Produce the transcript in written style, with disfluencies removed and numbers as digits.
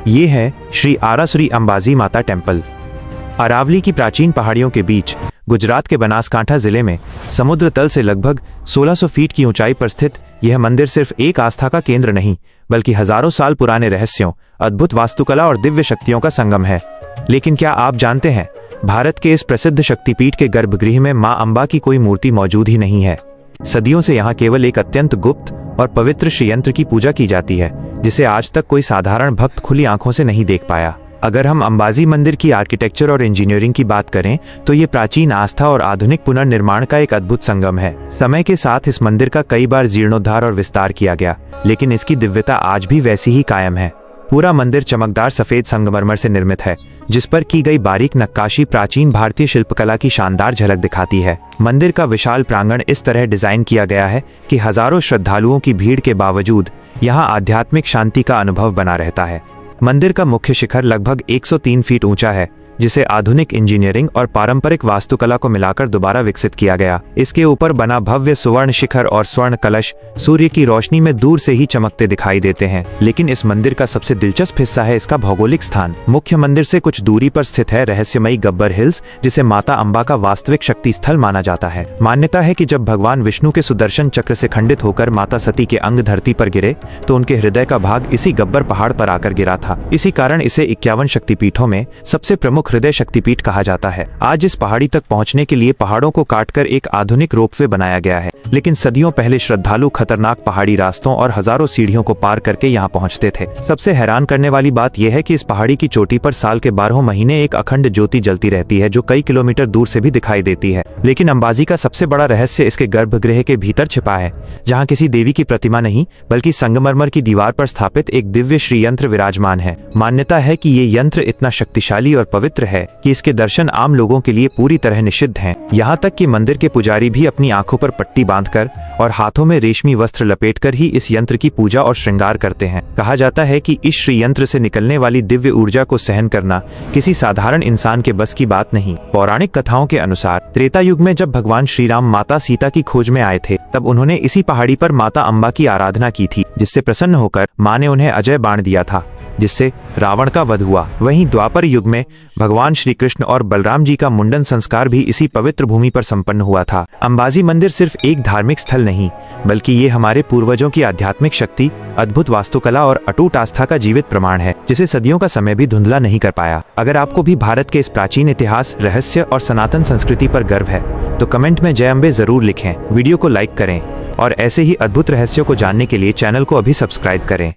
ये है श्री आरासुरी अंबाजी माता टेम्पल। अरावली की प्राचीन पहाड़ियों के बीच गुजरात के बनासकांठा जिले में समुद्र तल से लगभग 1600 फीट की ऊंचाई पर स्थित यह मंदिर सिर्फ एक आस्था का केंद्र नहीं, बल्कि हजारों साल पुराने रहस्यों, अद्भुत वास्तुकला और दिव्य शक्तियों का संगम है। लेकिन क्या आप जानते हैं, भारत के इस प्रसिद्ध शक्तिपीठ के गर्भगृह में मां अंबा की कोई मूर्ति मौजूद ही नहीं है। सदियों से यहाँ केवल एक अत्यंत गुप्त और पवित्र श्रीयंत्र की पूजा की जाती है, जिसे आज तक कोई साधारण भक्त खुली आंखों से नहीं देख पाया। अगर हम अंबाजी मंदिर की आर्किटेक्चर और इंजीनियरिंग की बात करें तो ये प्राचीन आस्था और आधुनिक पुनर्निर्माण का एक अद्भुत संगम है। समय के साथ इस मंदिर का कई बार जीर्णोद्धार और विस्तार किया गया, लेकिन इसकी दिव्यता आज भी वैसी ही कायम है। पूरा मंदिर चमकदार सफेद संगमरमर से निर्मित है, जिस पर की गई बारीक नक्काशी प्राचीन भारतीय शिल्पकला की शानदार झलक दिखाती है। मंदिर का विशाल प्रांगण इस तरह डिजाइन किया गया है कि हजारों श्रद्धालुओं की भीड़ के बावजूद यहाँ आध्यात्मिक शांति का अनुभव बना रहता है। मंदिर का मुख्य शिखर लगभग 103 फीट ऊंचा है, जिसे आधुनिक इंजीनियरिंग और पारंपरिक वास्तुकला को मिलाकर दोबारा विकसित किया गया। इसके ऊपर बना भव्य सुवर्ण शिखर और स्वर्ण कलश सूर्य की रोशनी में दूर से ही चमकते दिखाई देते हैं। लेकिन इस मंदिर का सबसे दिलचस्प हिस्सा है इसका भौगोलिक स्थान। मुख्य मंदिर से कुछ दूरी पर स्थित है रहस्यमयी गब्बर हिल्स, जिसे माता अंबा का वास्तविक शक्ति स्थल माना जाता है। मान्यता है कि जब भगवान विष्णु के सुदर्शन चक्र से खंडित होकर माता सती के अंग धरती पर गिरे, तो उनके हृदय का भाग इसी गब्बर पहाड़ पर आकर गिरा था। इसी कारण इसे 51 शक्तिपीठों में सबसे प्रमुख हृदय शक्तिपीठ कहा जाता है। आज इस पहाड़ी तक पहुंचने के लिए पहाड़ों को काटकर एक आधुनिक रोपवे बनाया गया है, लेकिन सदियों पहले श्रद्धालु खतरनाक पहाड़ी रास्तों और हजारों सीढ़ियों को पार करके यहाँ पहुंचते थे। सबसे हैरान करने वाली बात यह है कि इस पहाड़ी की चोटी पर साल के 12 महीने एक अखंड ज्योति जलती रहती है, जो कई किलोमीटर दूर से भी दिखाई देती है। लेकिन अंबाजी का सबसे बड़ा रहस्य इसके गर्भगृह के भीतर छिपा है, जहाँ किसी देवी की प्रतिमा नहीं, बल्कि संगमरमर की दीवार पर स्थापित एक दिव्य श्री यंत्र विराजमान है। मान्यता है कि ये यंत्र इतना शक्तिशाली और पवित्र है कि इसके दर्शन आम लोगों के लिए पूरी तरह निषिद्ध हैं। यहाँ तक कि मंदिर के पुजारी भी अपनी आंखों पर पट्टी बांधकर और हाथों में रेशमी वस्त्र लपेटकर ही इस यंत्र की पूजा और श्रृंगार करते हैं। कहा जाता है कि इस श्री यंत्र से निकलने वाली दिव्य ऊर्जा को सहन करना किसी साधारण इंसान के बस की बात नहीं। पौराणिक कथाओं के अनुसार त्रेता युग में जब भगवान श्री राम माता सीता की खोज में आए थे, तब उन्होंने इसी पहाड़ी पर माता अंबा की आराधना की थी, जिससे प्रसन्न होकर माँ ने उन्हें अजय बाण दिया था, जिससे रावण का वध हुआ। वहीं द्वापर युग में भगवान श्री कृष्ण और बलराम जी का मुंडन संस्कार भी इसी पवित्र भूमि पर संपन्न हुआ था। अंबाजी मंदिर सिर्फ एक धार्मिक स्थल नहीं, बल्कि ये हमारे पूर्वजों की आध्यात्मिक शक्ति, अद्भुत वास्तुकला और अटूट आस्था का जीवित प्रमाण है, जिसे सदियों का समय भी धुंधला नहीं कर पाया। अगर आपको भी भारत के इस प्राचीन इतिहास, रहस्य और सनातन संस्कृति पर गर्व है, तो कमेंट में जय अम्बे जरूर लिखें। वीडियो को लाइक करें और ऐसे ही अद्भुत रहस्यों को जानने के लिए चैनल को अभी सब्सक्राइब करें।